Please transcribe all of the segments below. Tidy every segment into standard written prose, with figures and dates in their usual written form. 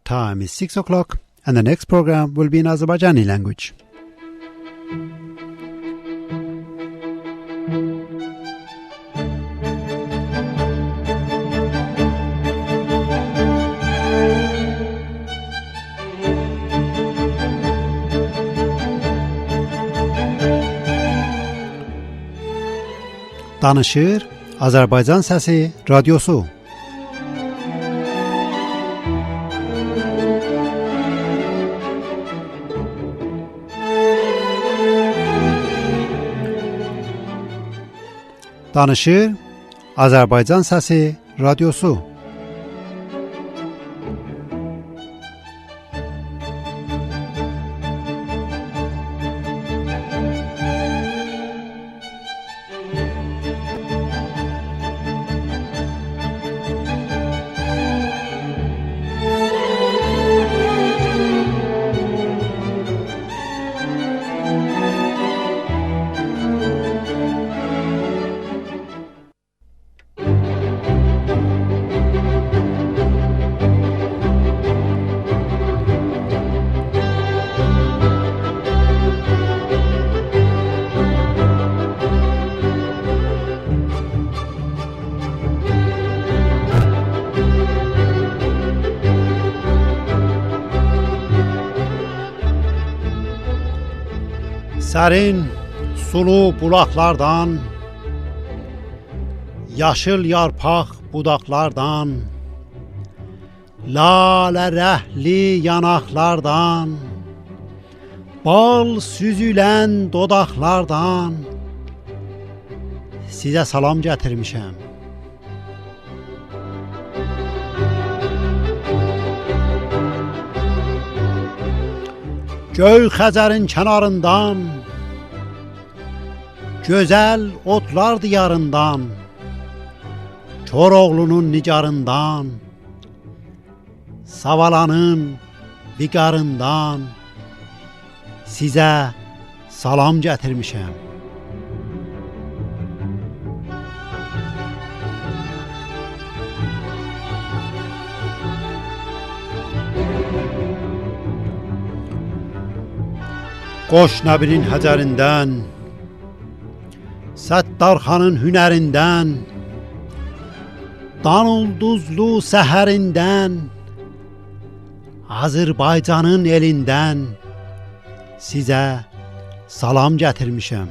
time is 6 o'clock and the next program will be in Azerbaijani language. Danışır Azərbaycan Səsi Radyosu. Danışır Azərbaycan Səsi Radyosu. Sərin sulu bulaqlardan, yaşıl yarpaq budaqlardan, lalə rəhli yanaqlardan, bal süzülən dodaqlardan sizə salam gətirmişəm. Göy Xəzərin kənarından, gözəl otlar diyarından, Koroğlunun nigarından, Savalanın viqarından sizə salam gətirmişəm. Qoş Nəbinin həcərindən, Səttarxanın hünərindən, Dan ulduzlu səhərindən, Azərbaycanın elindən sizə salam gətirmişəm.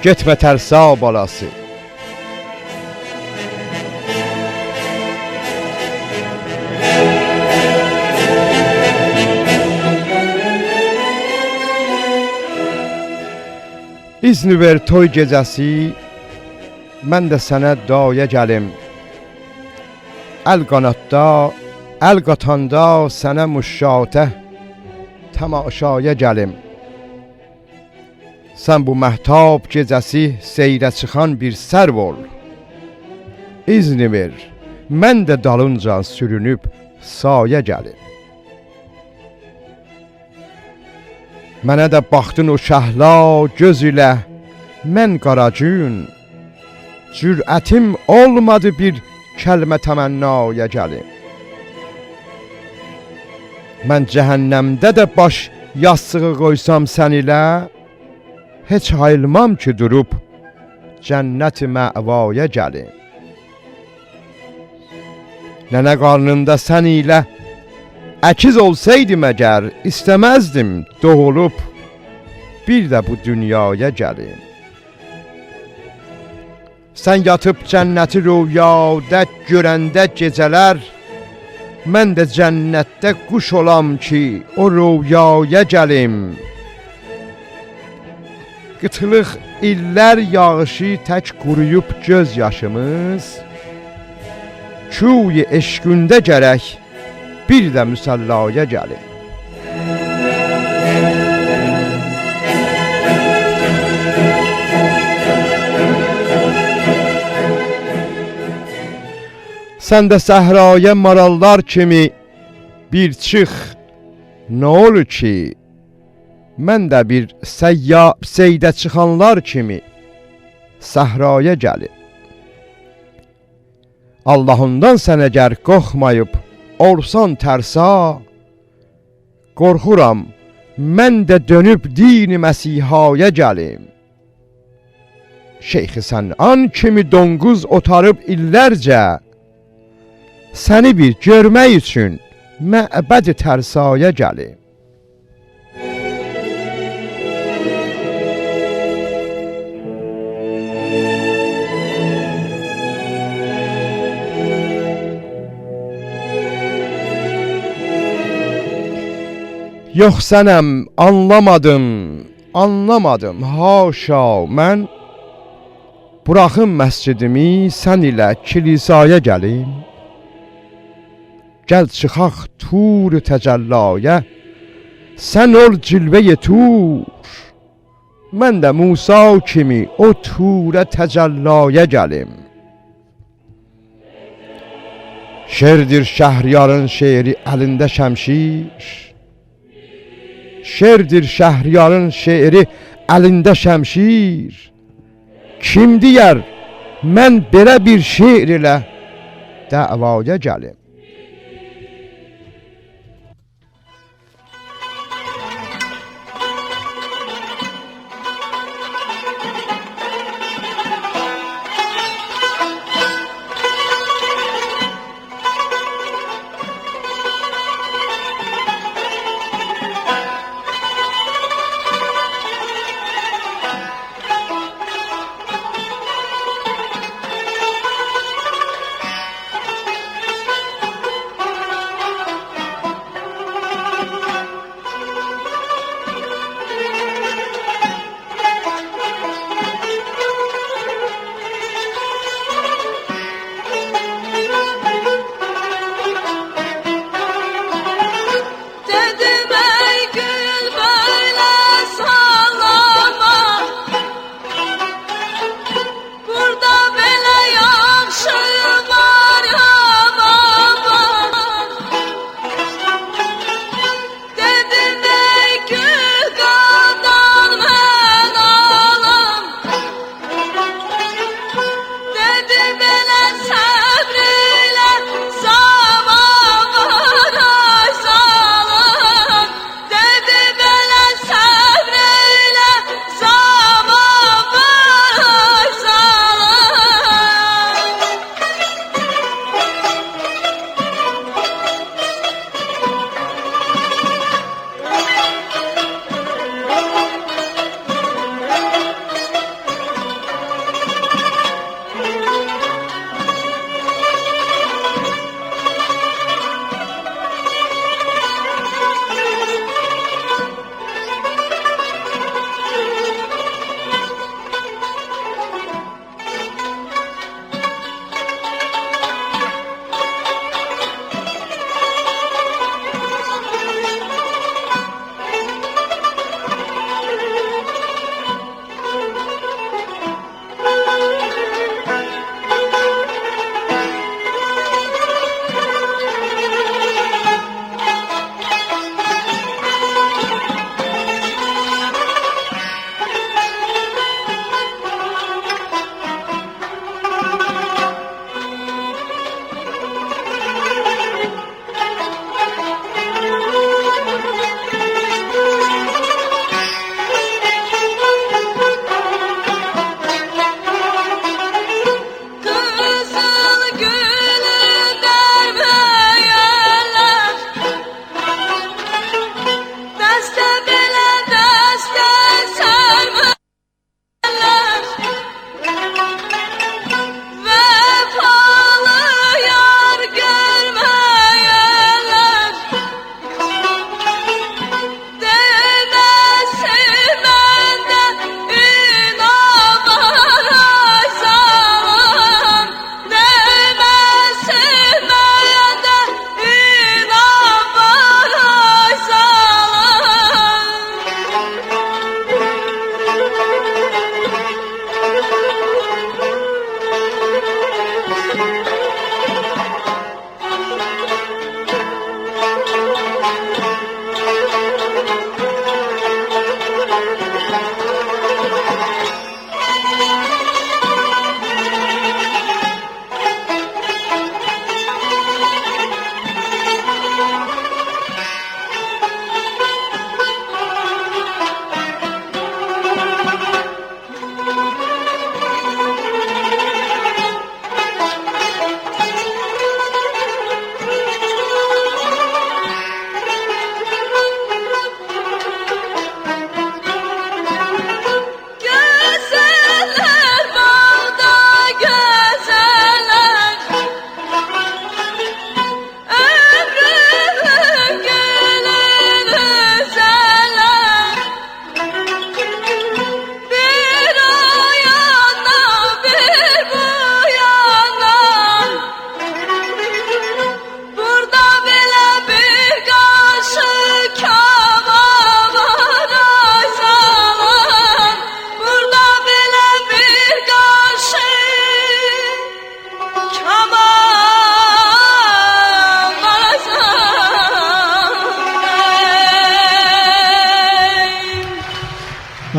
Getmə tərsa balası. İzni ver toy gecəsi, mən də sənə daya gəlim. Əl qanatda, əl qatanda sənə müşaətə, tamaşaya gəlim. Sən bu məhtab gecəsi seyrə çıxan bir sərv ol. İzni ver, mən də dalınca sürünüb saya gəlim. Mənə də baxdın o şəhla göz ilə, mən qaracün, cürətim olmadı bir kəlmə təmənnaya gəlim. Mən cəhənnəmdə də baş yastığı qoysam sən ilə, heç ayılmam ki durub cənnət-i məvaya gəlim. Nənə qarnında sən ilə əkiz olsaydım əgər, istəməzdim doğulub bir də bu dünyaya gəlim. Sən yatıb cənnəti rüyada görəndə gecələr, mən də cənnətdə quş olam ki, o rüyaya gəlim. Qıtlıq illər yağışı tək quruyub göz yaşımız, Küy eşqündə gərək bir də müsəllaya gəlim. Sən də səhraya marallar kimi bir çıx, nə olur ki, mən də bir seydə çıxanlar kimi səhraya gəlim. Allahından sən əgər qorxmayıb olsan tərsa, qorxuram mən də dönüb dini məsihaya gəlim. Şeyxi Sənan kimi donquz otarıb illərcə, səni bir görmək üçün məbəd-i tərsaya gəlim. Yox sənəm, anlamadım, haşa, mən buraxım məscidimi, sən ilə kilisaya gəlim. Gəl çıxaq tur təcəllaya, sən ol cilvə-i tur, mən də Musa kimi o turə təcəllaya gəlim. Şerdir Şəhriyarın şeiri əlində şəmşir, Şerdir Şəhriyarın şeiri əlində şəmşir, kim deyər mən belə bir şeir ilə davaya gəlim.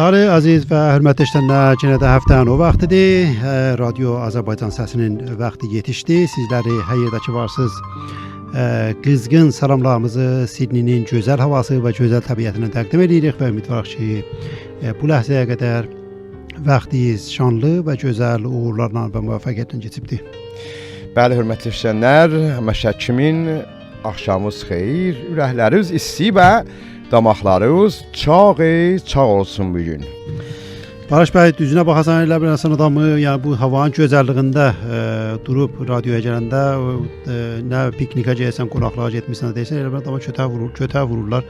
Bəli, əziz və hörmətli izləyənlər, yenə də həftənin o vaxtıdır. Radio Azərbaycan səsinin vaxtı yetişdi. Sizləri hər yerdə ki varsınız, qızğın salamlarımızı Sidneynin gözəl havası və gözəl təbiətinə təqdim edirik və ümidvarıq ki, bu ləhzəyə qədər vaxtınız şanlı və gözəl uğurlarla və müvəffəqiyyətlə keçibdi. Bəli, hörmətli izləyənlər, məşəkimin axşamınız xeyir, ürəkləriniz isti və damaqlarınız çağ olsun bugün. Barış bəy, düzünə baxasan elə bir insan adamı, yəni bu havanın gözəlliyində durub radioya gələndə nə piknikə gəlsən, qonaqlığa getmirsən deyirsən, elə bir adama kötə vururlar.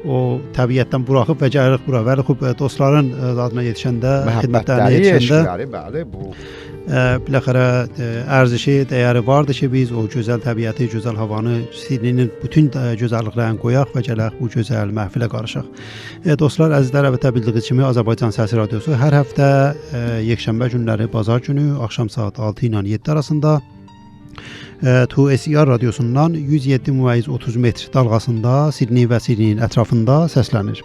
O təbiətdən buraxıb və gəlirik bura. Bəli, xub dostların adına yetişəndə, xidmətlərinə yetişəndə, bəli, bu biləxərə ərzişi, dəyəri vardı ki, biz o gözəl təbiəti, gözəl havanı, Sidneynin bütün gözəlliklərini qoyaq və gələk bu gözəl məhfilə qarışaq. Dostlar, əzizlər, əlbəttə bildiyiniz kimi Azərbaycan Səsi Radiosu hər həftə yekşənbə günləri, bazar günü axşam saat 6 ilə 7 arasında TUSR radiosundan 107,30 metr dalğasında Sidney və Sidneynin ətrafında səslənir.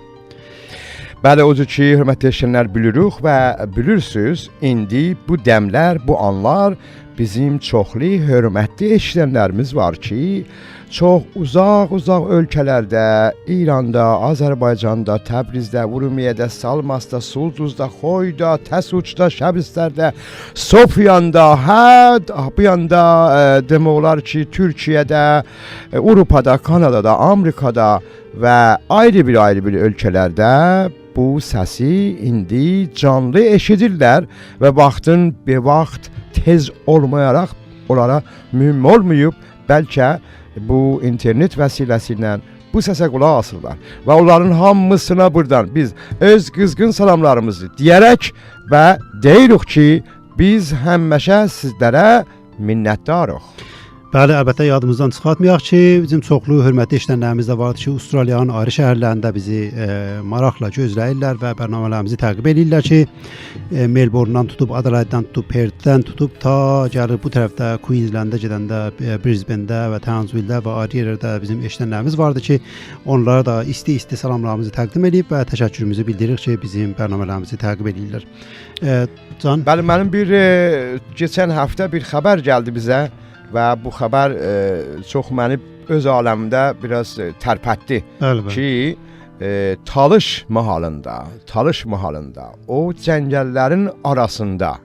Bəli, o cür ki, hörmətli eşidənlər bilirik və bilirsiniz, indi bu dəmlər, bu anlar bizim çoxlu hörmətli eşidənlərimiz var ki, çox uzaq ölkələrdə, İranda, Azərbaycanda, Təbrizdə, Urumiyədə, Salmasda, Sulduzda, Xoyda, Təsuçda, Şəbistərdə, Sofyanda, bu yanda demək olar ki, Türkiyədə, Avropada, Kanadada, Amerikada və ayrı bir ölkələrdə bu səsi indi canlı eşidirlər və vaxtın bir vaxt tez olmayaraq onlara mühüm olmayıb, bəlkə bu internet vəsiləsilə bu səsə qulaq asırlar və onların hamısına buradan biz öz qızğın salamlarımızı deyərək və deyirik ki, biz həmişə sizlərə minnətdarıq. Bəli, əlbəttə yadımızdan çıxartmayaq ki, bizim çoxlu hörmətli eşidənlərimiz də vardır ki, Avstraliyanın ayrı şəhərlərində bizi maraqla gözləyirlər və proqramlarımızı təqib edirlər ki, Melbourne-dan tutub, Adelaide'dən tutub, Perthdən tutub ta gəlir bu tərəfdə Queensland-ə gedəndə, Brisbane-də və Townsville-də və ayrı yerlərdə bizim eşidənlərimiz vardır ki, onlara da isti salamlarımızı təqdim edib və təşəkkürümüzü bildiririk ki, bizim proqramlarımızı təqib edirlər. Can? Bəli, mənim bir keçən həftə bir xəbər gəldi bizə. Və bu xəbər çox məni öz aləmimdə biraz tərpətdi ki, Talış mahalında, o cəngəllərin arasında,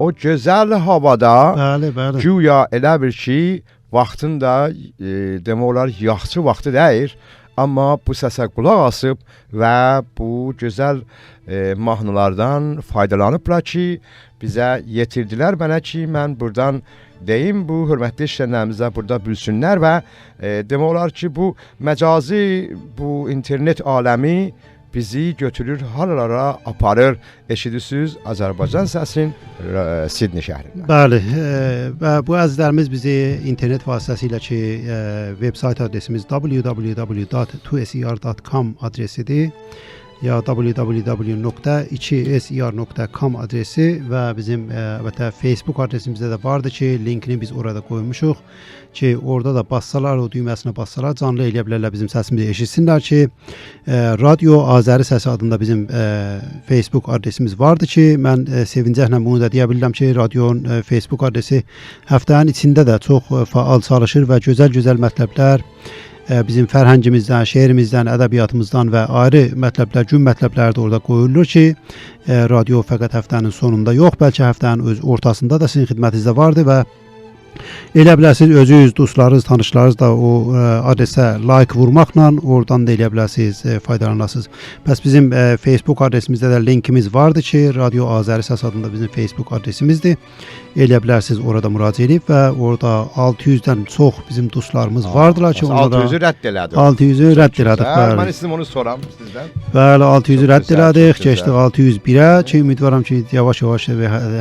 o gözəl havada, güya elə bir ki, vaxtında demək olar yaxşı vaxtı deyil, amma bu səsə qulaq asıb və bu gözəl mahnılardan faydalanıblar ki, bizə yetirdilər mənə ki, mən buradan deyim, bu hörmətli işlənlərimizə burada bilsinlər və demək olar ki, bu məcazi, bu internet aləmi bizi götürür, haralara aparır. Eşidirsiniz Azərbaycan səsin Sidney şəhərində. Bəli, və bu əzizlərimiz bizi internet vasitəsilə ki, veb sayt adresimiz www.2ser.com adresidir. Ya www.2ser.com adresi və bizim Facebook adresimizdə də vardı ki, linkini biz orada qoymuşuq ki, orada da bassalar, o düyməsinə bassalar, canlı eləyə bilərlər bizim səsimizi eşitsinlər ki, Radio Azəri Səsi adında bizim Facebook adresimiz vardı ki, mən sevincəklə bunu da deyə bilirəm ki, radionun Facebook adresi həftənin içində də çox faal çalışır və gözəl mətləblər, bizim fərhəngimizdən, şeirimizdən, ədəbiyyatımızdan və ayrı mətləblər, gün mətləbləri də orada qoyulur ki, radio fəqət həftənin sonunda yox, bəlkə həftənin öz ortasında da sizin xidmətinizdə vardır və elə bilərsiniz, özünüz, dostlarınız, tanışlarınız da o adresə like vurmaqla oradan da elə bilərsiniz, faydalanasınız. Bəs bizim Facebook adresimizdə də linkimiz vardı ki, Radio Azəri Səs adında bizim Facebook adresimizdir. Elə bilərsiniz, orada müraciət edib və orada 600-dən çox bizim dostlarımız vardılar ki, 600-ü rədd elədik. 600-ü rədd elədik. Mən istəyim onu soram sizdən. Bəli, 600-ü rədd elədik, keçdik 601-ə ki, ümidvaram ki, yavaş-yavaş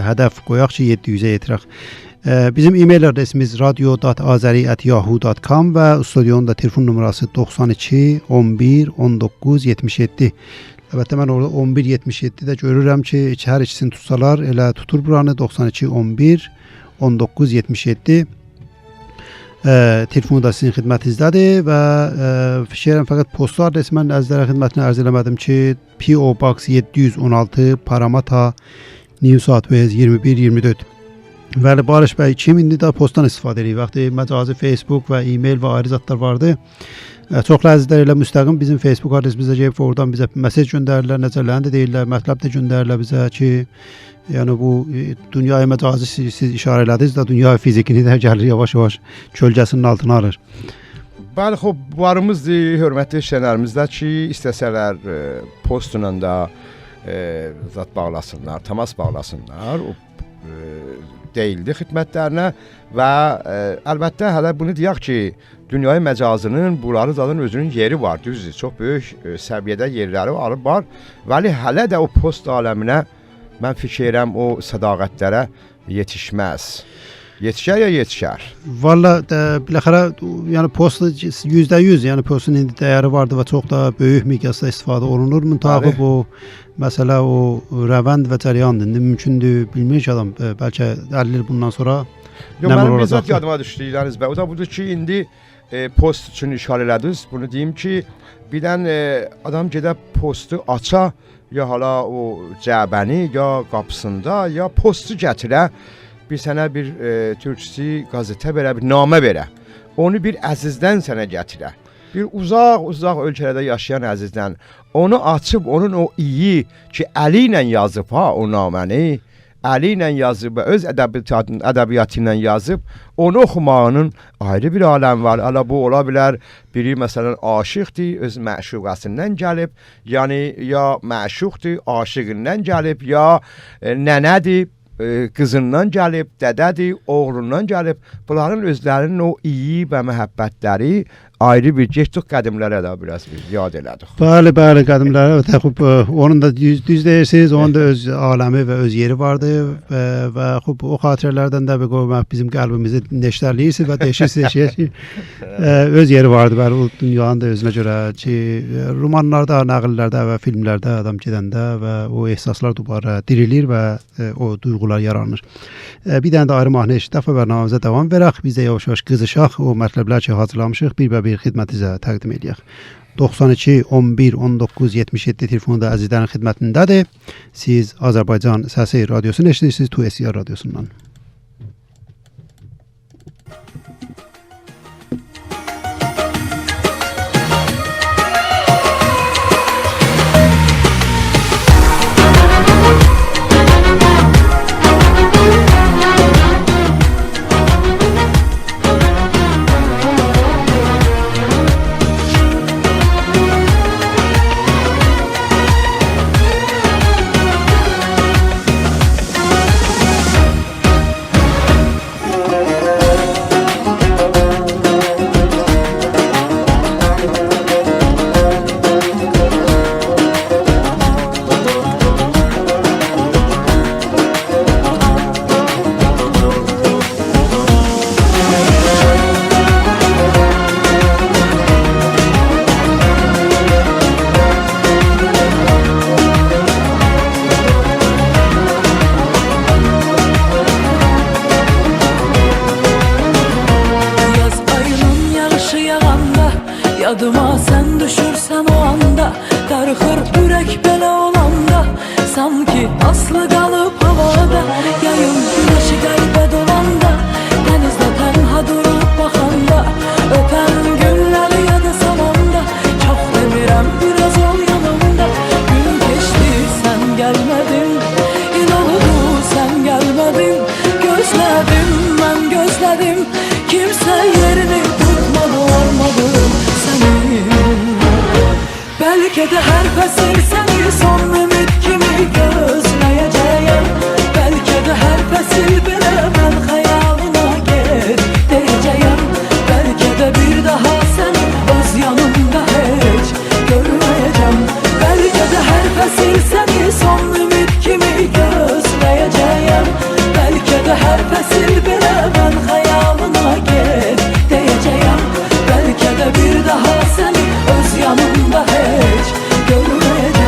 hədəf qoyaq ki, 700-ə yetirək. Bizim e-mail adresimiz radio.azari@yahoo.com və studiyonun da telefon nömrəsi 92 11 19 77. Əlbəttə mən orada 11 77-də görürəm ki, hər ikisini tutsalar elə tutur buranı 92 11 19 77. telefonu da sizin xidmətinizdədir və şeirəm fəqət posta adresi mən əzizlərə xidmətinə ərz eləmədim ki, P.O. Box 716 Paramata New South Wales 2124. Bəli, Barış bəy, kim indi də postdan istifadə edir? Vaxtı məcazi Facebook və e-mail və ayrı zətlər vardı. Çoxlu əzizlər ilə müstəqim bizim Facebook adresimizə gəlib oradan bizə mesaj göndərirlər, necələrini də deyirlər, mətləb də göndərirlər bizə ki, yəni bu dünyaya məcazi siz işarə elədiniz də dünya fizikini də gəlir yavaş-yavaş kölgəsinin altına alır. Bəli, xub, varımızdır, hörmətli işləyənlərimizdə ki, istəsələr postla da zat bağlasınlar, təmas bağlasınlar, o deyildi xidmətlərinə və əlbəttə hələ bunu deyək ki, dünyayı məcazının bunları zaten özünün yeri var, düzdür, çox böyük səviyyədə yerləri var, vəli hələ də o post aləminə mən fikir edirəm o sədaqətlərə yetişməz. Yetişər ya yetişər? Valla biləxərə yəni post %100, yəni postun indi dəyəri vardı və çox da böyük miqyasda istifadə olunur. Müntəqib bu məsələ o rəvənd və cəryandır. İndi mümkündür, bilmir ki adam bəlkə 50 il bundan sonra mənim bizzat yadıma düşdükləriniz və o da budur ki, indi post üçün işarə elədiniz. Bunu deyim ki, birdən adam gedib postu aça, ya hala o cəbəni, ya qapısında, ya postu gətirə, bir sənə bir türkçü qəzetə verə, bir namə verə. Onu bir əzizdən sənə gətirə. Bir uzaq ölkələrdə yaşayan əzizdən. Onu açıb, onun o iyi ki, əli ilə yazıb ha, o naməni, əli ilə yazıb və öz ədəbiyyatı ilə yazıb, onu oxumağının ayrı bir aləm var. Hələ bu ola bilər, biri məsələn aşıqdır, öz məşuqəsindən gəlib, yəni ya məşuqdur, aşığından gəlib, ya nənədir, qızından gəlib, dədədir, oğlundan gəlib. Bunların özlərinin o iyi və məhəbbətləri ayrı bir getdik qədimlərə də biraz bir yad elədik. Bəli, qədimlərə xub onun da düz deyirsiniz, onun da öz aləmi və öz yeri vardı və xub o xatirələrdən də qoymaq bizim qəlbimizi neştərləyirsiniz və deyirsiniz ki, öz yeri vardı, bəli, o dünyanın da özünə görə ki, romanlarda, nəqillərdə və filmlərdə adam gedəndə və o ehsaslar dubara dirilir və o duyğular yaranır. Bir dənə də ayrı mahnı eşitdik və bərnaməmizə davam verək. Biz də yavaş-yavaş qızışaq, o mətləblər ki, hazırlamışıq, bir xidmətinizə təqdim edək. 92 11 19 77 telefonu da əzizlərin xidmətindədir. Siz Azərbaycan Səsi Radiosunu eşidirsiniz, TUSR Radiosundan. Yadıma sen düşürsen o anda, darıxır ürək belə olanda, sanki aslı qalıb havada. Yayın güneşi qəlbə dolanda, dənizdə tənha durub baxanda, ötən günləri yada salanda, çox demirəm biraz ol yanımda. Gün keçdi sen gəlmədin, il oldu sen gəlmədin, gözlədim mən gözlədim, kimsə yerini tutmadı, olmadım belki de her fəsil səni son ümid kimi gözləyəcəyəm. Belki de her fəsil belə mən xəyalına get deyəcəyəm. Belki de bir daha səni öz yanımda heç görməyəcəm. Belki de her fəsil səni son ümid kimi gözləyəcəyəm. Belki de her fəsil belə mən xəyalına get deyəcəyəm. Belki de bir daha səni öz yanımda heç görməyəcəm.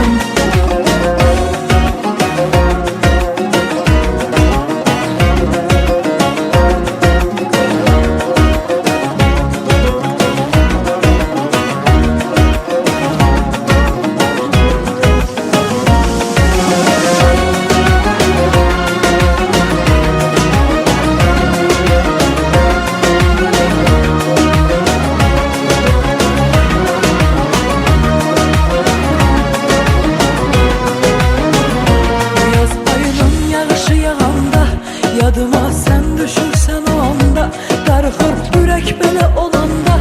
ürək belə olanda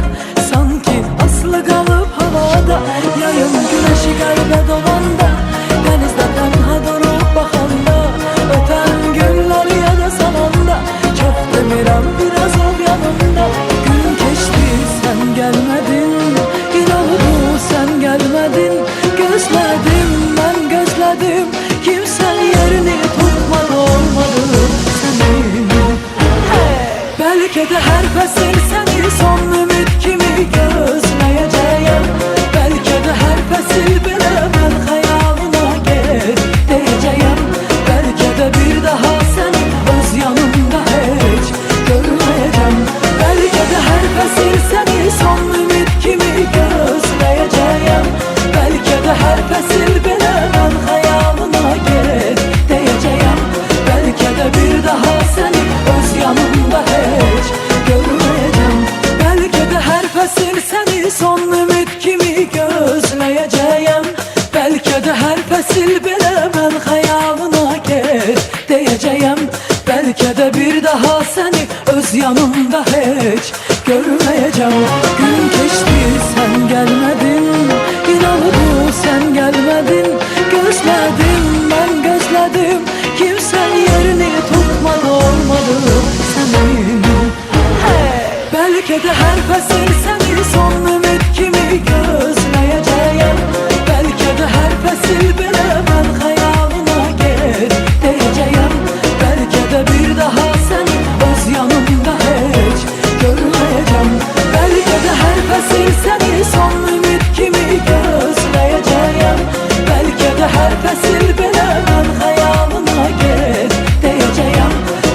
sanki asılı qalıb havada. Yayın güneşi qəlbə dolanda, dənizdə tənha durub baxanda, ötən günlər yada salanda, çox demirəm biraz ol yanımda. Gün keçdi sən gəlmədin, gün oldu sən gəlmədin. Gözlədim mən gözlədim, kimsən yerini tutmadı olmadı sənin. Bəlkə də hər fəsil səni son ümid kimi gözləyəcəyəm. Bəlkə də hər fəsil belə mən xəyalına get deyəcəyəm. Bəlkə də bir daha səni öz yanımda heç görməyəcəm. Bəlkə də hər fəsil səni son ümid kimi gözləyəcəyəm. Bəlkə də hər fəsil belə mən xəyalına get deyəcəyəm. Bəlkə də bir daha səni öz yanımda heç görməyəcəm. Bəlkə də hər fəsil səni son ümid kimi gözləyəcəyəm. Bəlkə də hər fəsil belə mən xəyalına get deyəcəyəm. Bəlkə də bir daha səni öz yanımda heç görməyəcəm. Gün keçdi sən gəlmədin, gün oldu sən gəlmədin. Gözlədim mən gözlədim, kimsən yerini tutmadı olmadı sənin. Bəlkə də hər fəsil səni son ümid kimi gözləyəcəyəm. Bəlkə də hər fəsil belə mən xəyalına get deyəcəyəm. Bəlkə də bir daha səni öz yanımda heç görməyəcəm. Bəlkə də hər fəsil səni son ümid kimi gözləyəcəyəm. Bəlkə də hər fəsil belə mən xəyalına get deyəcəyəm.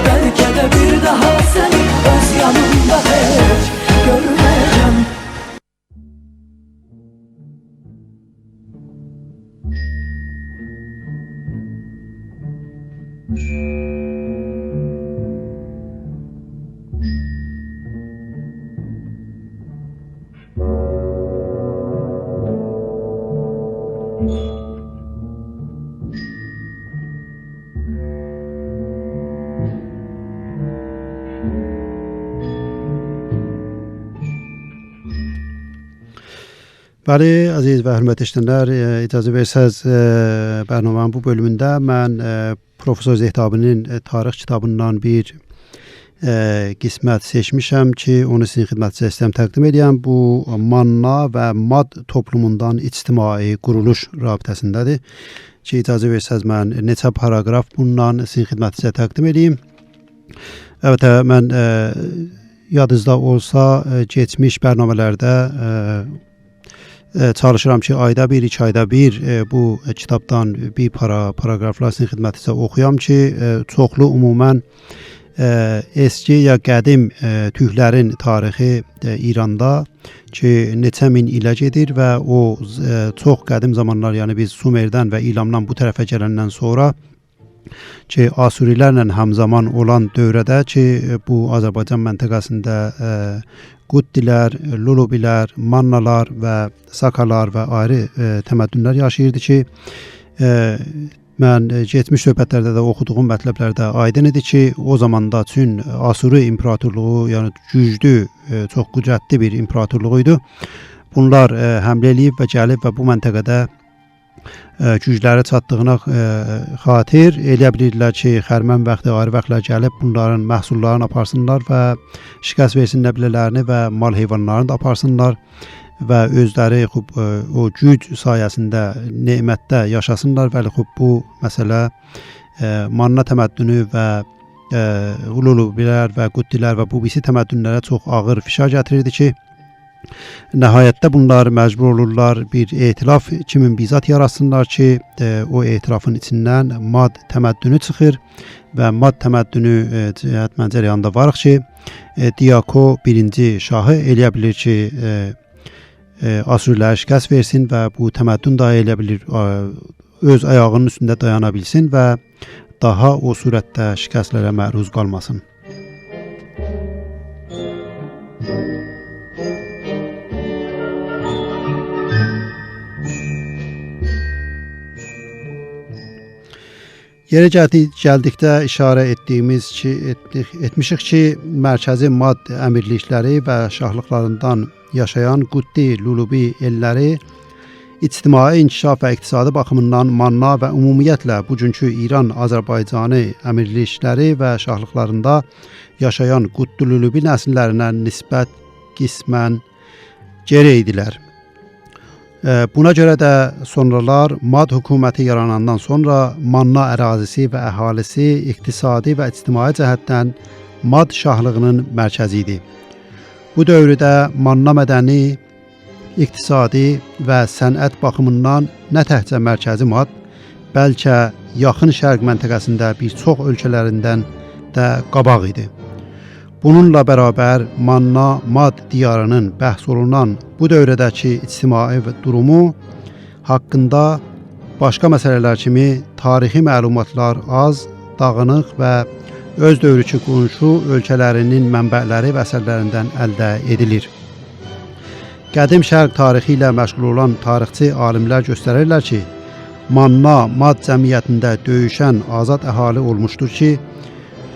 Bəlkə də bir daha səni öz yanımda heç görməyəcəm. Bəli, əziz və hörmətli eşidənlər, icazə versəz proqramın bu bölümündə mən Professor Zehtabinin tarix kitabından bir qismət seçmişəm ki, onu sizin xidmətinizə istəyirəm təqdim edəyəm. Bu Manna və Mad toplumundan ictimai quruluş rabitəsindədir ki, icazə versəz mən neçə paraqraf bundan sizin xidmətinizə təqdim edeyim. Evet, mən yadınızda olsa geçmiş proqramlarda çalışıram ki, ayda bir, 2 ayda bir bu kitabdan bir paraqraflar sizin xidmətinizə oxuyam ki, çoxlu ümumən eski ya qədim türklərin tarixi İranda ki, neçə min ilə gedir və o çox qədim zamanlar, yəni biz Sumerdən və İlamdan bu tərəfə gələndən sonra ki, Asurilərlə həmzaman olan dövrədə ki, bu Azərbaycan məntəqəsində Quddilər, Lulubilər, Mannalar və Sakalar və ayrı təməddünlər yaşayırdı ki, mən geçmiş söhbətlərdə də oxuduğum mətləblərdə aydın idi ki, o zamanda üçün Asuri imperatorluğu, yəni güclü, çox qüdrətli bir imperatorluğu idi. Bunlar həmlə eləyib və gəlib və bu məntəqədə gücləri çatdığına xatir eləyə bilirdilər ki, xərmən vaxtı, ayrı vaxtlar gəlib bunların məhsullarını aparsınlar və şikəst versinlər bilələrini və mal heyvanlarını da aparsınlar və özləri o güc sayəsində nemətdə yaşasınlar. Bəli, bu məsələ Manna təməddünü və Lulubilər və Quddilər və bu birisi təməddünlərə çox ağır fişar gətirirdi ki, nəhayətdə bunlar məcbur olurlar bir etilaf kimi bizat yaratsınlar ki, o etilafın içindən Mad təməddünü çıxır və Mad təməddünü cərəyanında varıq ki, Diyako birinci şahı eləyə bilir ki, Asurilərə şikəst versin və bu təməddün da eləyə bilir öz ayağının üstündə dayana bilsin və daha o surətdə şikəstlərə məruz qalmasın. Yerə gəldikdə işarə etmişik ki, mərkəzi mad əmirlikləri və şahlıqlarından yaşayan Quddi, Lulubi elləri ictimai inkişaf və iqtisadi baxımından Manna və ümumiyyətlə bugünkü İran, Azərbaycanı əmirlikləri və şahlıqlarında yaşayan Quddi, Lulubi nəsillərinə nisbət qismən geri idilər. Buna görə də sonralar Mad hökuməti yaranandan sonra Manna ərazisi və əhalisi iqtisadi və ictimai cəhətdən Mad şahlığının mərkəzi idi. Bu dövrdə Manna mədəni, iqtisadi və sənət baxımından nə təkcə mərkəzi Mad, bəlkə yaxın şərq məntəqəsində bir çox ölkələrindən də qabaq idi. Bununla bərabər Manna Mad diyarının bəhs olunan bu dövrədəki ictimai durumu haqqında başqa məsələlər kimi tarixi məlumatlar az, dağınıq və öz dövrüki qonşu ölkələrinin mənbələri və əsərlərindən əldə edilir. Qədim şərq tarixi ilə məşğul olan tarixçi alimlər göstərirlər ki, Manna Mad cəmiyyətində döyüşən azad əhali olmuşdur ki,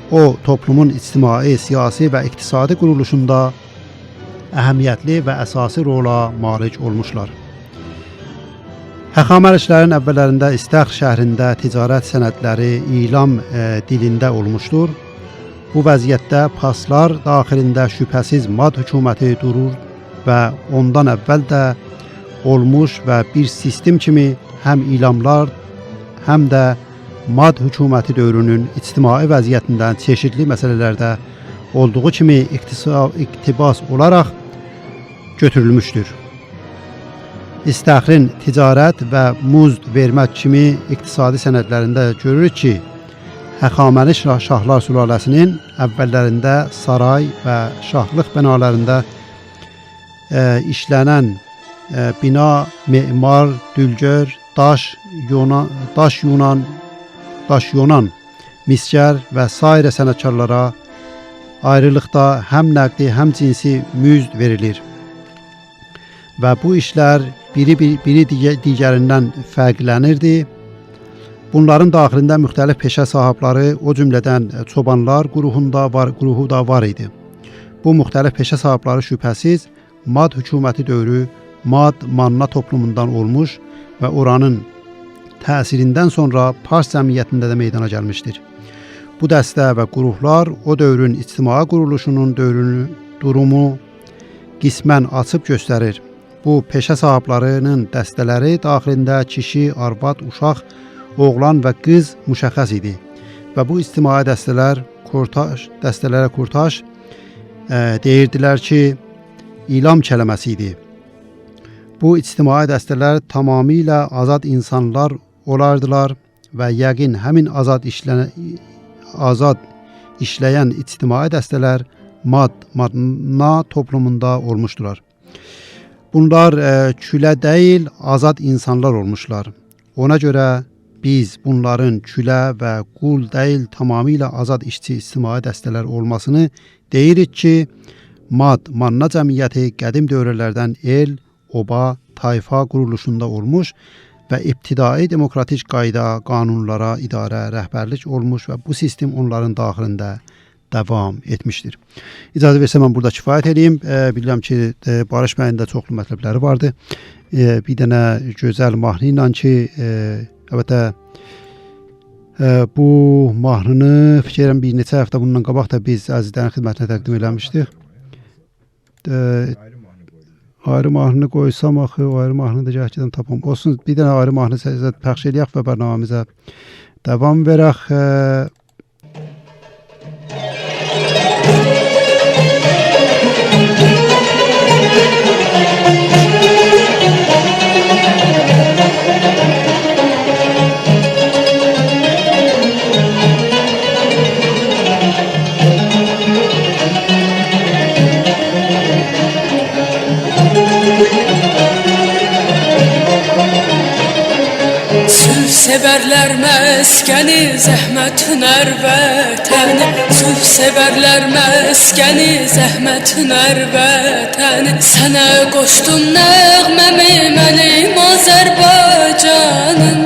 o toplumun ictimai, siyasi və iqtisadi quruluşunda əhəmiyyətli və əsasi rola malik olmuşlar. Həxamərişlərin əvvəllərində İstəx şəhrində ticarət sənədləri ilam dilində olmuşdur. Bu vəziyyətdə paslar daxilində şübhəsiz Mad hökuməti durur və ondan əvvəl də olmuş və bir sistem kimi həm ilamlar, həm də Mad hökuməti dövrünün ictimai vəziyyətindən çeşidli məsələlərdə olduğu kimi iqtibas olaraq götürülmüşdür. İstəxrin ticarət və muzd vermək kimi iqtisadi sənədlərində görürük ki, Həxaməniş şahlar sülaləsinin əvvəllərində saray və şahlıq bənalarında işlənən bina, memar, dülgör, daş yonan, miskər və sairə sənətkarlara ayrılıqda həm nəqdi, həm cinsi müzd verilir. Və bu işlər biri digərindən fərqlənirdi. Bunların daxilində müxtəlif peşə sahibləri, o cümlədən çobanlar qruhu da var idi. Bu müxtəlif peşə sahibləri şübhəsiz Mad hökuməti dövrü Manna toplumundan olmuş və oranın təsirindən sonra Pars cəmiyyətində də meydana gəlmişdir. Bu dəstə və qurumlar o dövrün ictimai quruluşunun durumu qismən açıb göstərir. Bu peşə sahiblərinin dəstələri daxilində kişi, arvad, uşaq, oğlan və qız müşəxəs idi və bu ictimai dəstələrə kurtaj deyirdilər ki, ilam kəlməsi idi. Bu ictimai dəstələr tamamilə azad insanlar olardılar və yəqin həmin azad işləyən ictimai dəstələr Manna toplumunda olmuşdular. Bunlar külə deyil, azad insanlar olmuşlar. Ona görə biz bunların külə və qul deyil, tamamilə azad işçi ictimai dəstələr olmasını deyirik ki, Manna cəmiyyəti qədim dövrlərdən el, oba, tayfa quruluşunda olmuş və ibtidai demokratik qayda, qanunlara idarə, rəhbərlik olmuş və bu sistem onların daxilində davam etmişdir. İcazə versə mən burada kifayət edeyim. Bilirəm ki, Barış bəyin də çoxlu mətləbləri vardı. Bir dənə gözəl mahnı ilə ki, əlbəttə bu mahnını fikirəm bir neçə həftə bundan qabaq da biz əzizlərin xidmətinə təqdim eləmişdik. Ayrı mahnını qoysam axı, o ayrı mahnını da gəhkidən tapam. Olsun, bir dənə ayrı mahnı pəxş eləyək və bərnamamıza davam verək. Severler məskəni, zəhmət hünər vətəni. Sülh severler məskəni, zəhmət hünər vətəni. Sənə qoşdum nəğməmi mənim Azərbaycanım.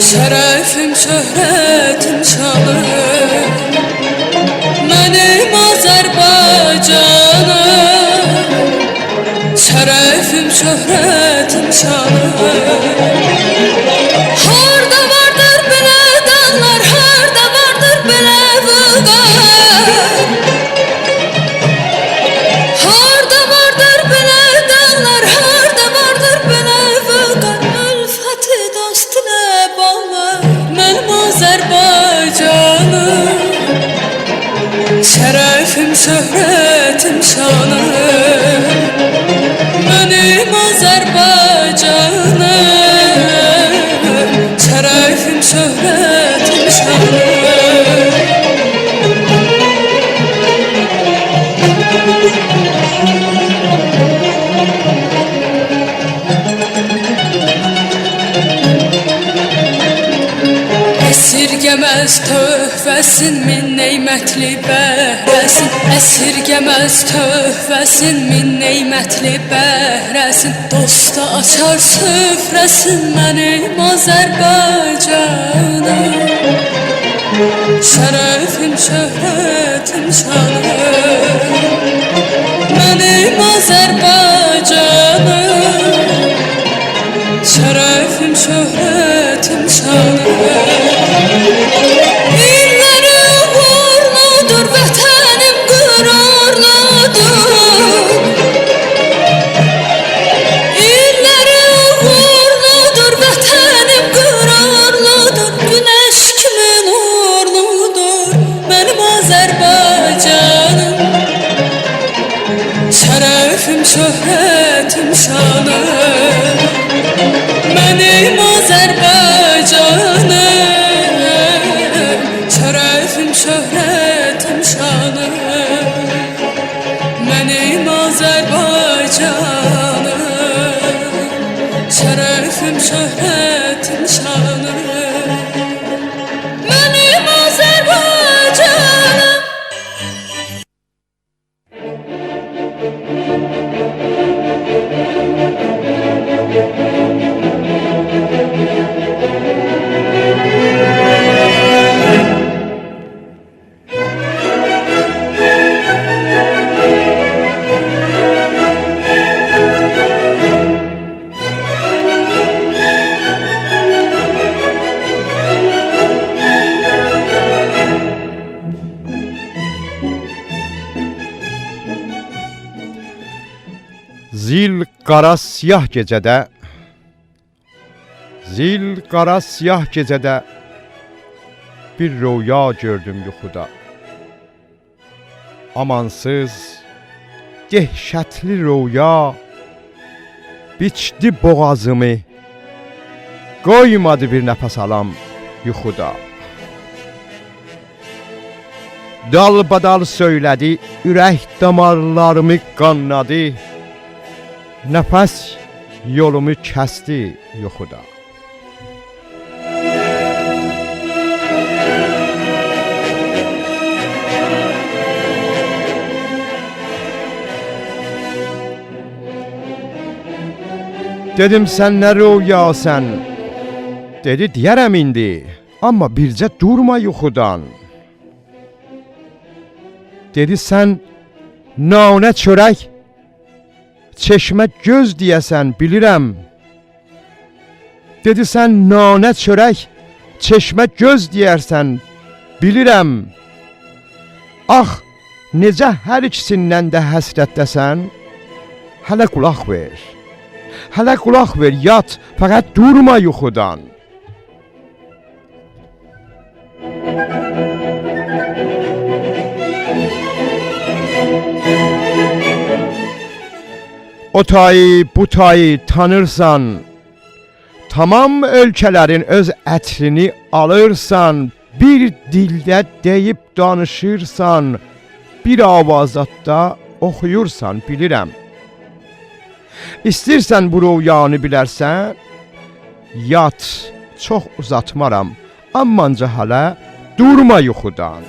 Şərəfim, şöhrətim, şanım mənim Azərbaycanım. Şərəfim, şöhrətim, şanım harda vardır belə dağlar, harda vardır belə vüqar. Harda vardır belə dağlar, harda vardır belə vüqar. Ülfəti dost ilə bağlar mənim Azərbaycanım. Şərəfim, şöhrətim, şanım mənim Azərbaycanım. Şərəfim, şöhrətim, şanım. Əsirgəməz töhfəsin min neymətli bəhrəsin. Əsirgəməz töhfəsin min neymətli bəhrəsin. Dosta açar süfrəsin mənim Azərbaycanım. Şərəfim, şöhrətim, şanım mənim Azərbaycanım. Şərəfim, şöhrətim, şanım. İlləri uğurludur, vətənim qürurludur. İlləri uğurludur, vətənim qürurludur. Günəş kimi nurludur mənim Azərbaycanım. Şərəfim, şöhrətim, şanım mənim Azərbaycanım. Şərəfim, şöhrətim, şanım mənim Azərbaycanım. Şərəfim, şöhrətim, şanım mənim Azərbaycanım. Zil qara siyah gecədə, zil qara siyah gecədə bir rüya gördüm yuxuda. Amansız, dehşətli rüya biçdi boğazımı, qoymadı bir nəfəs alam yuxuda. Dalbadal söylədi, ürək damarlarımı qannadı. Nəfəs yolumu kəsdi yuxuda. Dedim sən nə rüyasən? Dedi deyərəm indi, amma bircə durma yuxudan. Dedi sən nanə çörək, çeşmə göz deyəsən bilirəm. Dedi sən nanə çörək, çeşmə göz deyərsən bilirəm. Ax, necə hər ikisindən də həsrətdəsən? Hələ qulaq ver. Hələ qulaq ver, yat, fəqət durma yuxudan. O tayı, bu tayı tanırsan, tamam ölkələrin öz ətrini alırsan, bir dildə deyib danışırsan, bir avazatda oxuyursan bilirəm. İstirsən bu rüyanı bilərsən, yat, çox uzatmaram, ammanca hələ durma yuxudan.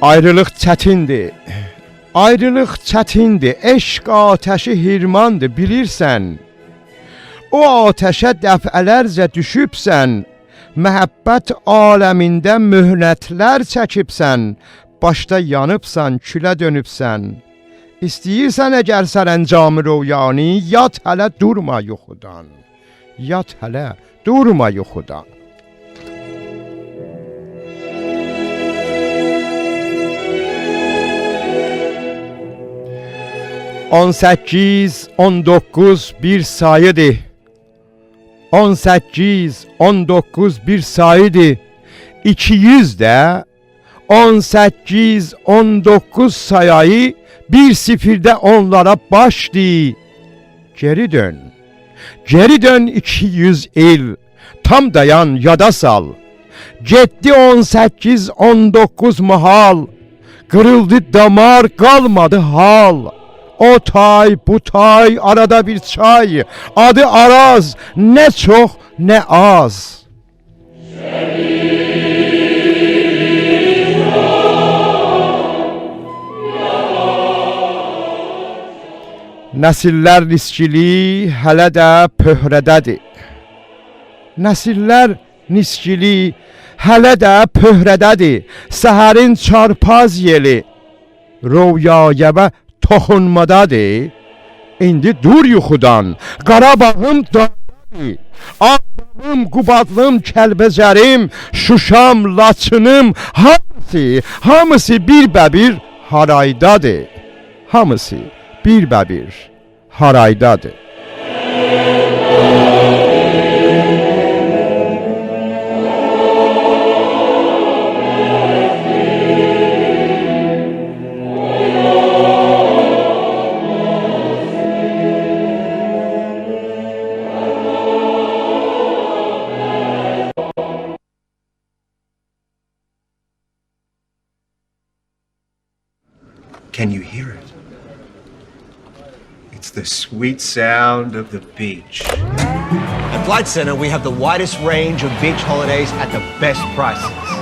Ayrılıq çətindir. Ayrılıq çətindir. Eşq atəşi hirmandır, bilirsən. O atəşə dəfələrcə düşübsən. Məhəbbət aləmində möhnətlər çəkibsən. Başda yanıbsan, külə dönübsən. İstəyirsən əgər sərəncamı röyani, yat hələ durma yuxudan. Yat hələ durma yuxudan. 18, 19 bir sayıdır. 18, 19 bir sayıdır. 200 də 18, 19 sayayı bir sifirdə onlara başdı. Geri dön. Geri dön 200 il. Tam dayan, yada sal. Getdi 18, 19 mahal. Kırıldı damar, kalmadı hal. O tay, bu tay, arada bir çay. Adı Araz, ne çok ne az. Nəsillər niskili hələ də pöhrədədir. Nəsillər niskili hələ də pöhrədədir. Səhərin çarpaz yeli röyaya və toxunmadadır. İndi dur yuxudan, Qarabağım dağdadır. Ağdamım, Qubadlım, Kəlbəcərim, Şuşam, Laçınım, hamısı bir-bə-bir haraydadır. Hamısı bir-bə-bir haraydadır. Can you hear it? It's the sweet sound of the beach. At Flight Center, we have the widest range of beach holidays at the best prices.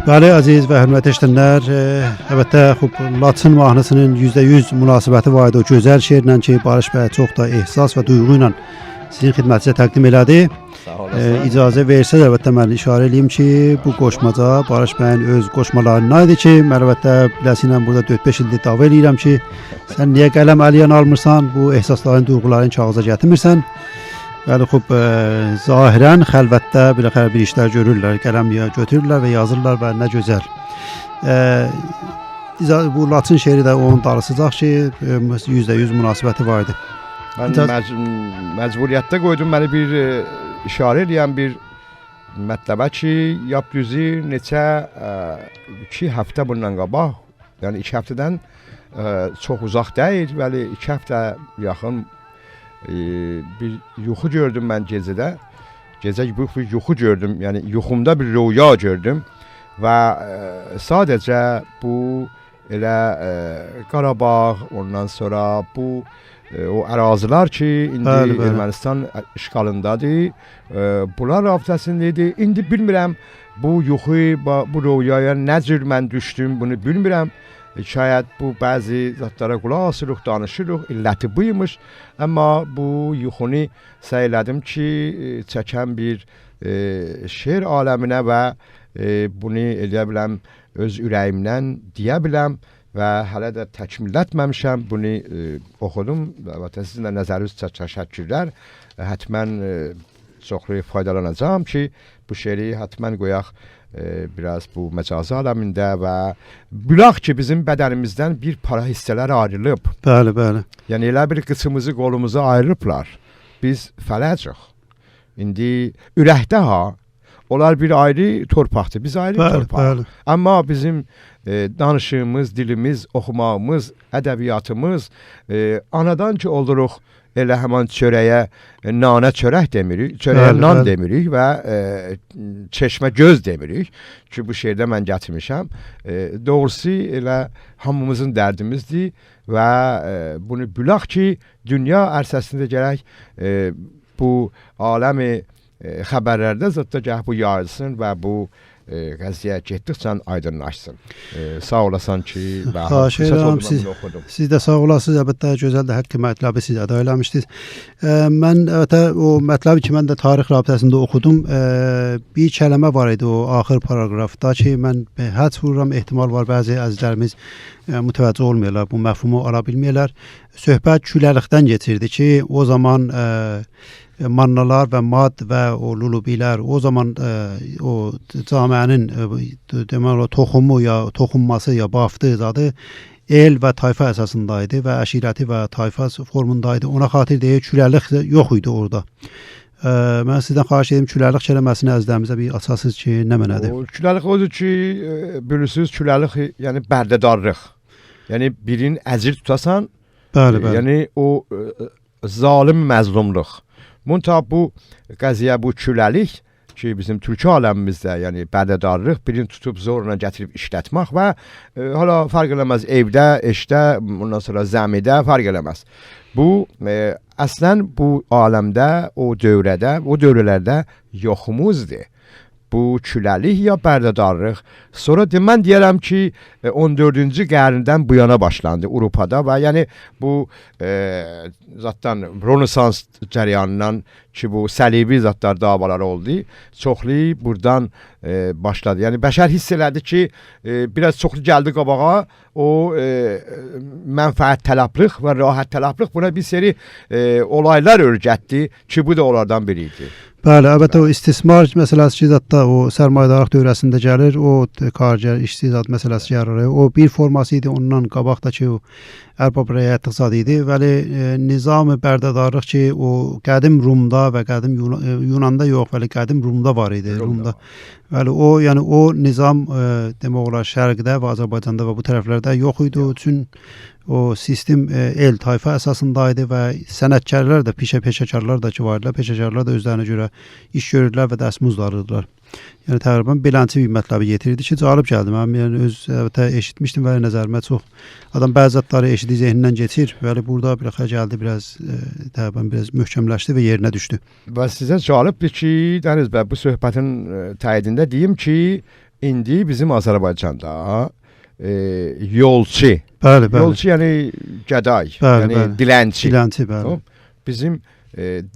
Bəli, əziz və hörmətli eşidənlər, əlbəttə Laçın mahnısının %100 münasibəti var idi o gözəl şeirlə ki, Barış bəy çox da ehsas və duyğu ilə sizin xidmətinizə təqdim elədi. İcazə versəz əlbəttə mən işarə edeyim ki, bu qoşmaca Barış bəyin öz qoşmalarından idi ki, mən əlbəttə biləsinə burada 4-5 ildir dava eləyirəm ki, sən niyə qələm əliyən almırsan, bu ehsasların, duyğuların kağıza gətirmirsən? Bəli, zahirən xəlvətdə bir işlər görürlər, qələm götürürlər və yazırlar və nə gözəl. Bu Laçın şeiri də onun darısıcaq ki, %100 münasibəti var idi. Mən məcburiyyətdə qoydum məni bir işarə edən bir mətləbə ki, yap düzü neçə 2 həftə bundan qabaq, yəni 2 həftədən çox uzaq deyil, bəli 2 həftə yaxın bir yuxu gördüm mən gecədə. Gecə bir yuxu gördüm, yəni yuxumda bir rüya gördüm və sadəcə bu elə Qarabağ, ondan sonra bu o ərazilər ki, indi Ermənistan işğalındadır, bunlar rabitəsindədir. İndi bilmirəm bu yuxu, bu rüyaya nə cür mən düşdüm, bunu bilmirəm. Şayət bu bəzi zatlara qulaq asırıq, danışırıq, illəti buymuş. Amma bu yuxunu səylədim ki, çəkən bir şeir aləminə və bunu eləyə biləm, öz ürəyimdən deyə biləm və hələ də təkmillətməmişəm, bunu oxudum və sizin də nəzəriniz üçün təşəkkürlər. Hətmən çoxlu faydalanacağım ki, bu şeiri hətmən qoyaq biraz bu məcazi aləmində və bilaq ki, bizim bədənimizdən bir para hissələr ayrılıb. Bəli, bəli. Yəni elə bir qıçımızı, qolumuzu ayırıblar. Biz fələcıq. İndi ürəkdə onlar bir ayrı torpaqdır, biz ayrı torpaq. Amma bizim danışığımız, dilimiz, oxumağımız, ədəbiyyatımız anadan ki oluruq, elə həman çörəyə nanə çörək demirik, çörəyə nan demirik və çeşmə göz demirik ki, bu şeirdə mən gətirmişəm. Doğrusu elə hamımızın dərdimizdir və bunu bilaq ki, dünya ərsəsində gərək bu aləmi xəbərlərdə zətdə gəh bu yayılsın və bu qəziyyət getdikcə aydınlaşsın. Sağ olasan ki, xahiş edirəm, siz də sağ olasınız. Əlbəttə gözəl də həqiqi mətləbi siz əda eləmişdiniz. Mən əlbəttə o mətləbi ki, mən də tarix rabitəsində oxudum. Bir kəlmə var idi o axır paragrafda ki, mən həc vururam, ehtimal var bəzi əzizlərimiz mütəvəccüh olmuyorlar, bu məfhumu ala bilmirlər. Söhbət küləlikdən keçirdi ki, o zaman mannalar və mad və o lulubilər o zaman o camiənin deməli toxumu ya toxunması ya baftı zadı el və tayfa əsasındaydı və əşirəti və tayfa formundaydı. Ona xatir deyə küləlik yox idi orada. Mən sizdən xahiş edim küləlik kəlməsini əzizlərimizə bir açasınız ki, nə mənədir? Küləlik odur ki, bilirsiniz, küləlik yəni bərdədarlıq. Yəni birin əcir tutasan, yəni o zalim məzlumluq. Munta bu qəziyyə, bu küləlik ki, bizim türkü aləmimizdə, yəni bərdədarlıq, birini tutub zorla gətirib işlətmək və hala fərq eləməz, evdə, eşdə, ondan sonra zəmidə fərq eləməz. Bu, əslən bu aləmdə, o dövrədə, o dövrələrdə yoxumuzdur. Bu küləlik ya bərdədarlıq. Sonra mən deyərəm ki, 14-cü qərindən bu yana başlandı Avropada və yəni bu zatdan Rönesans cəryanından ki, bu səlibi zatlar davaları oldu. Çoxlu buradan başladı. Yəni bəşər hiss elədi ki, biraz çoxlu gəldi qabağa, o mənfəət tələblıq və rahat tələblıq buna bir seri olaylar örgətdi ki, bu da onlardan biri idi. Bəli, əlbəttə o istismar məsələsi ki, zətdə o sərmayədarlıq dövrəsində gəlir, o kargər, işçi zat məsələsi gəlir. O bir forması idi, ondan qabaqdakı o ərbab rəyət iqtisad idi. Vəli nizam-ı bərdədarlıq ki, o qədim Rumda və qədim Yunanda yox, vəli qədim Rumda var idi. Rumda. Vəli o, yəni o nizam demək olar şərqdə və Azərbaycanda və bu tərəflərdə yox idi. Üçün o sistem el tayfa əsasındaydı və sənətkarlar da, peşəkarlar da ki vardılar, peşəkarlar da özlərinə görə iş görürdülər və dəstmuzd alırdılar. Yəni təqribən beləncə bir mətləbi yetirdi ki, cəlib gəldi. Mən yəni öz eşitmişdim və nəzərimə çox adam bəzi zətləri eşitdiyi zehnindən keçir. Bəli, burada bir xə gəldi, biraz təqribən biraz möhkəmləşdi və yerinə düşdü. Və sizə cəlibdir ki, Dəniz bəy, bu söhbətin təyidində deyim ki, indi bizim Azərbaycanda yolçu. Bəli, bəli. Yolçu yəni gəday, Bəli, yəni bəli. dilənçi. Dilənçi, bəli. Tamam. Bizim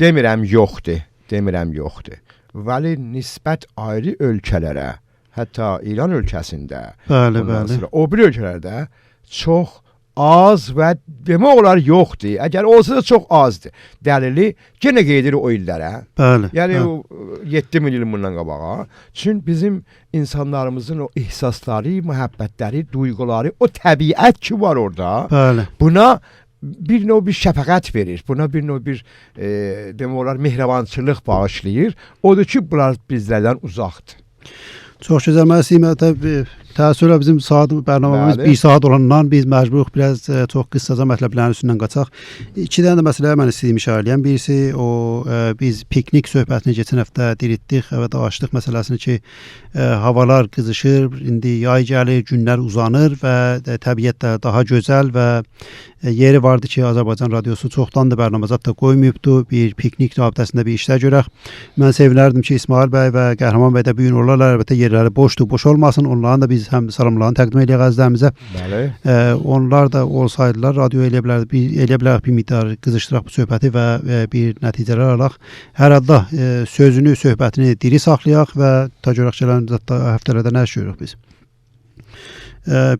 demirəm yoxdur. Vəli nisbət ayrı ölkələrə, hətta İran ölkəsində, Bəli, ondan bəli. sonra o bir ölkələrdə çox az və demək olar yoxdur. Əgər olsa da çox azdır. Dəlili yenə qeydir o illərə. Bəli. Yəni bəli. o 7000 il bundan qabağa. Çünki bizim insanlarımızın o ehsasları, məhəbbətləri, duyğuları, o təbiət ki var orada. Bəli. Buna bir növ bir şəfəqət verir. Buna bir növ bir demək olar mehribançılıq bağışlayır. Odur ki, bunlar bizlərdən uzaqdır. Çox gözəl. Mən istəyirəm təəssüflə bizim saat proqramımız Bəli. 1 saat olandan biz məcburuq biraz çox qısaca mətləblərin üstündən qaçaq. 2 dənə də məsələyə mən istəyim işarə eləyəm. Birisi o biz piknik söhbətini keçən həftə diritdik və danışdıq məsələsini ki, havalar qızışır, indi yay gəlir, günlər uzanır və təbiət də daha gözəl və yeri vardı ki, Azərbaycan radiosu çoxdandır proqramazat da qoymayıbdı. Bir piknik rabitəsində bir işlər görək. Mən sevinərdim ki, İsmail bəy və Qəhrəman bəy də bu gün olurlar. Əlbəttə yerləri boşdur, boş olmasın. Onların da biz həm salamlarını təqdim edək əzizlərimizə. Bəli. Onlar da olsaydılar, radio eləyə bilərik bir miqdar qızışdıraq bu söhbəti və bir nəticələr alaq. Hər halda sözünü, söhbətini diri saxlayaq və ta görək gələn həftələrdə nə iş görürük biz.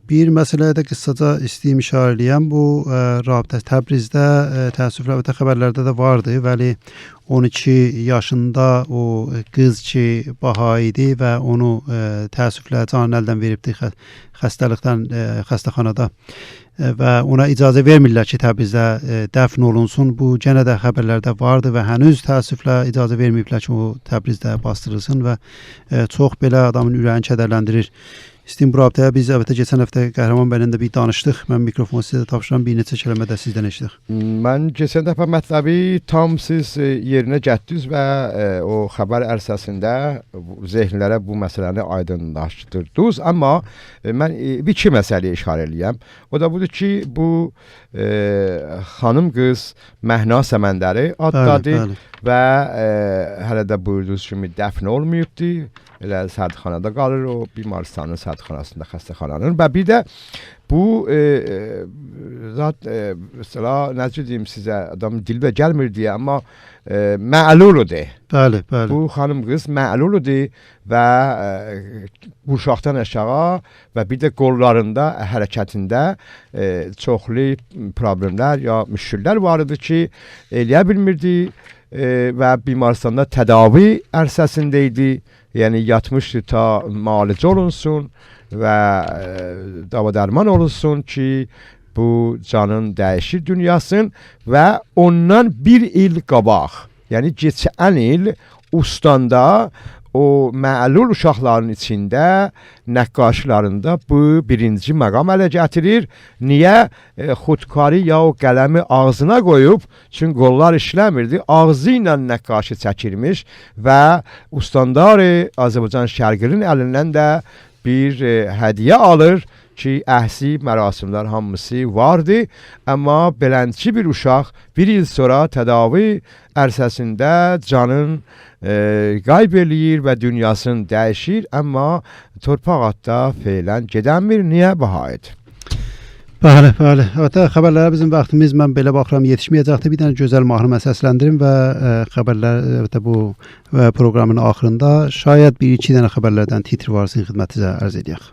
Bir məsələyə də qısaca istəyim işarə eləyəm. Bu rabitə Təbrizdə təəssüflə xəbərlərdə də vardı. Vəli 12 yaşında o qız ki Baha idi və onu təəssüflə canını əldən veribdi xəstəlikdən xəstəxanada və ona icazə vermirlər ki, Təbrizdə dəfn olunsun. Bu yenə də xəbərlərdə vardı və hənuz təəssüflə icazə verməyiblər ki, o Təbrizdə bastırılsın və çox belə adamın ürəyini kədərləndirir. İstəyim bu rabitəyə biz əlbəttə keçən həftə Qəhrəman bəylə də bir danışdıq. Mən mikrofonu sizə də tapşıram, bir neçə kəlmə də sizdən eşitdik. Mən keçən dəfə mətləbi tam siz yerinə gətdiniz və o xəbər ərsəsində zehnlərə bu məsələni aydınlaşdırdınız. Amma mən bir iki məsələyə işarə eləyəm. O da budur ki, bu xanım qız Məhna Səməndəri addadır və hələ də buyurduğunuz kimi dəfn olmayıbdı. Elə sərxanada qalır, o bimarstanın sərxanasında, xəstəxananın və bir də bu zat mesela necə deyim sizə, adam dilbə gəlmir deyə, amma məluludur. Bəli, bəli. Bu xanım qız məluludur və bu uşaqdan aşağı və bir də qollarında, hərəkətində çoxlu problemlər ya müşkillər var idi ki, eləyə bilmirdi və bimarstanda tədavi ərsəsində idi. Yəni yatmışdı ta müalicə olunsun və dava-dərman olunsun ki, bu canın dəyişir dünyasın və ondan bir il qabaq, yəni keçən il Ustandə o məlul uşaqların içində, nəqqaşlarında bu birinci məqam ələ gətirir. Niyə? Xudkarı ya o qələmi ağzına qoyub, çünki qollar işləmirdi, ağzı ilə nəqqaşı çəkirmiş və Ustandarı Azərbaycan Şərqinin əlindən də bir hədiyyə alır ki, əhsi mərasimlər hamısı vardı. Amma belənçi bir uşaq bir il sonra tədavi ərsəsində canın qayb eləyir və dünyasını dəyişir. Amma torpaq atda feylən gedənmir. Niyə? Bahaydı. Bəli, bəli. Əlbəttə xəbərlərə bizim vaxtımız mən belə baxıram yetişməyəcəkdir. Bir dənə gözəl mahnı səsləndirim və xəbərlər əlbəttə bu proqramın axırında şayət bir-iki dənə xəbərlərdən titr var sizin xidmətinizə ərz edək.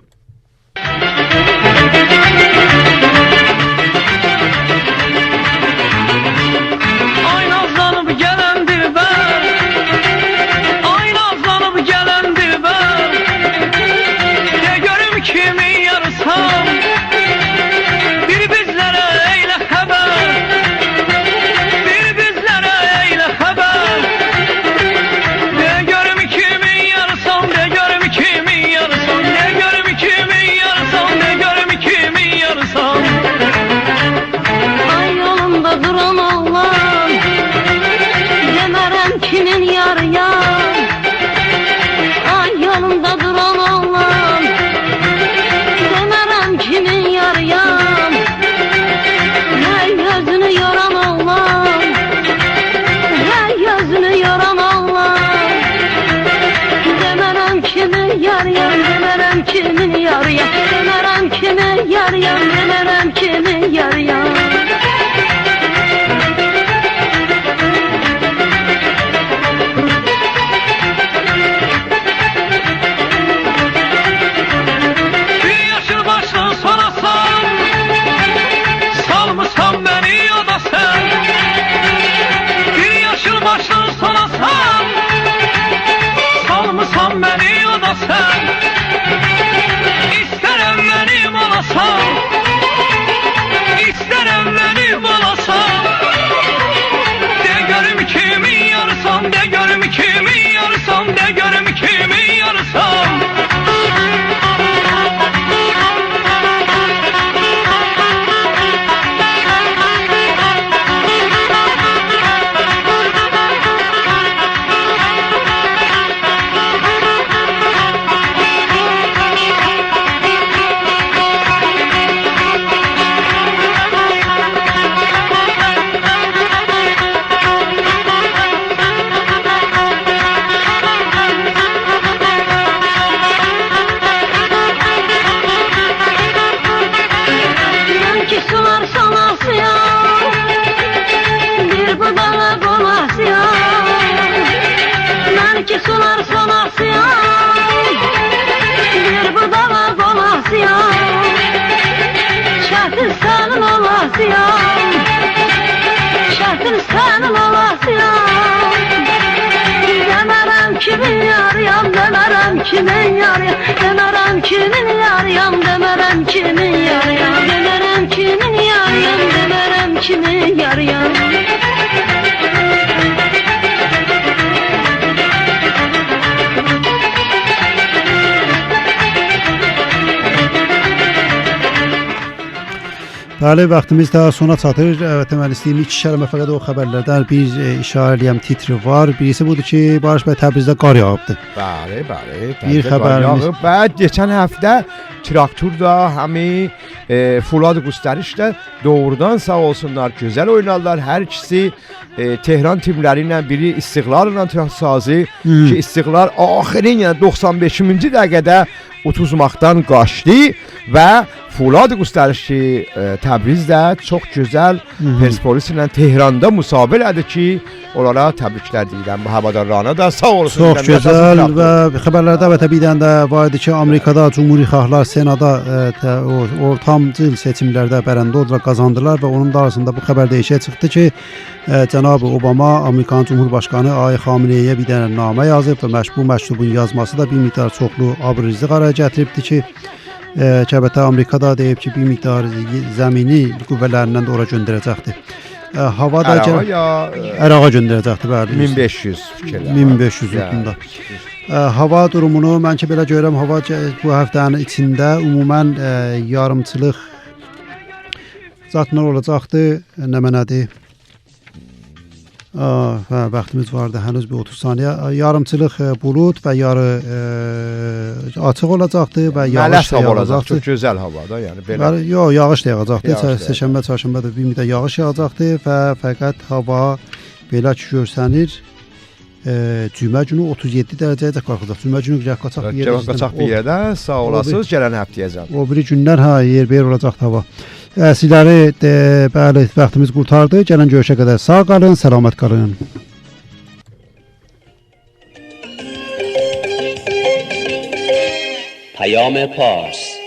De görüm kimin yarısan, de görüm kimin yarısan, de görüm kimin yarıyam, demerem kimin yarıyam, demerem kimin yarıyam, demerem kimin yarıyam, demerem kimin yarıyam. Bəli, vaxtımız daha sona çatır. Evet, mən istəyim 2 kəlmə fəqət o xəbərlərdən bir işarə eləyəm, titri var. Birisi budur ki, Barış bəy Təbrizdə qar yağıbdı. Bəli, bəli. Bir xəbərimiz. Və keçən həftə traktor da həmi Fulad Qustariş də doğrudan sağ olsunlar, gözəl oynadılar. Hər ikisi Tehran timləri ilə, biri İstiqlal'la Sazı ki, İstiqlal axirin, yəni 95-ci dəqiqədə utuzmaqdan qaçdı və Fulad Qustariş ki, Təbrizdə çox gözəl Persepolis ilə Tehranda müsabiqə elədi ki, onlara təbriklər deyirəm. Bu havadarlarına da sağ olsun. Çox gözəl və xəbərlərdə və bir dənə də var idi ki, Amerikada Cumhurixahlar Senada ortamcıl seçimlərdə bərəndə oldular, qazandılar və onun da arasında bu xəbər deyişə çıxdı ki, Cənab Obama Amerikan Cumhurbaşqanı Ay Xameneiyə bir dənə namə yazıb və bu məktubun yazması da bir miqdar çoxlu abrizli qara gətiribdi ki, Kəbətə Amerikada deyib ki, bir miqdar zəmini qüvvələrindən də ora göndərəcəkdir. Hava da Əraqa göndərəcəkdir, bəli. 1500 fikirlər. 1500 yutunda. Hava durumunu mən ki belə görürəm, hava bu həftənin içində ümumən yarımçılıq zatlar olacaqdır. Nə mənədir? Hə, vaxtımız vardı, henüz bir 30 saniyə. Yarımçılıq bulud və yarı açıq olacaqdır və yağış da yağacaqdır. Çox gözəl havada, yəni belə. Yox, yağış da yağacaqdır. Səhşənbə, çarşənbə də bir müddət yağış yağacaqdır və fəqət hava belə ki görsənir. Cümə günü 37 dərəcəyə qalxacaq. Cümə günü qaçaq bir yerdə. Sağ olasınız, gələn həftəyəcəm. O biri günlər yer-bir olacaq hava. Sizləri bəli, vaxtımız qurtardı. Gələn görüşə qədər sağ qalın, səlamət qalın. پیام پارس